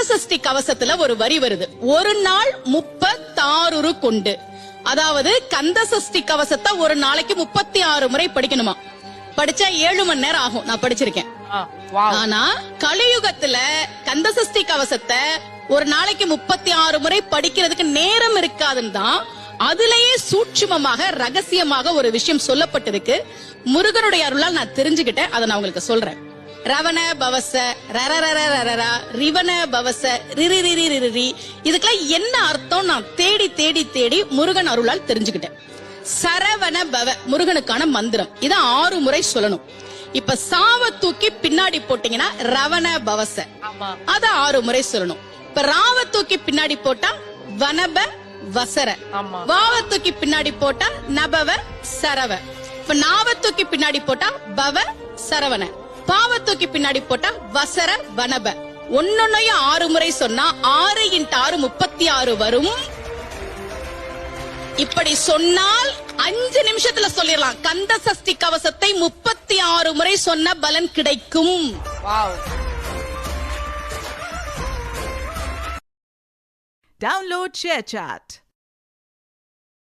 சஷ்டி கவசத்துல ஒரு வரி வருது, ஒரு நாள் 36 கொண்டு. அதாவது கந்த சஷ்டி கவசத்தை ஒரு நாளைக்கு 36 முறை படிக்கணுமா. படிச்சா 7 மணி நேரம் ஆகும். நான் படிச்சிருக்கேன். ஆனா கலியுகத்துல கந்த சஷ்டி கவசத்தை ஒரு நாளைக்கு 36 முறை படிக்கிறதுக்கு நேரம் இருக்காதுன்னு தான் அதுலயே சூட்சுமமாக ரகசியமாக ஒரு விஷயம் சொல்லப்பட்டிருக்கு. முருகனுடைய அருளால் நான் தெரிஞ்சுக்கிட்டேன். அதை நான் உங்களுக்கு சொல்றேன். ரவண பவச ரரரரரரரா ரிவன பவச ரிரிரிரிரிரி, இதுக்கெல்லாம் என்ன அர்த்தம் நான் தேடி தேடி தேடி முருகன் அருளால் தெரிஞ்சுக்கிட்டேன். சரவண பவ முருகனுக்கான மந்திரம். இத 6 முறை சொல்லணும். இப்ப சாவ தூக்கி பின்னாடி போட்டீங்கன்னா ரவண பவச, அத 6 முறை சொல்லணும். இப்ப ராவ தூக்கி பின்னாடி போட்டா வனப வசர, வாவ தூக்கி பின்னாடி போட்டா நபவ சரவ, இப்ப நாவ தூக்கி பின்னாடி போட்டா பவ சரவண, பாவ தூக்கி பின்னாடி போட்டா வசர வனப. ஒன்னொன்னையும் 6 முறை சொன்னா 6 × 6 36 வரும். இப்படி சொன்னால் 5 நிமிஷத்துல சொல்லிடலாம். கந்த சஷ்டி கவசத்தை 36 முறை சொன்ன பலன் கிடைக்கும். Download ShareChat.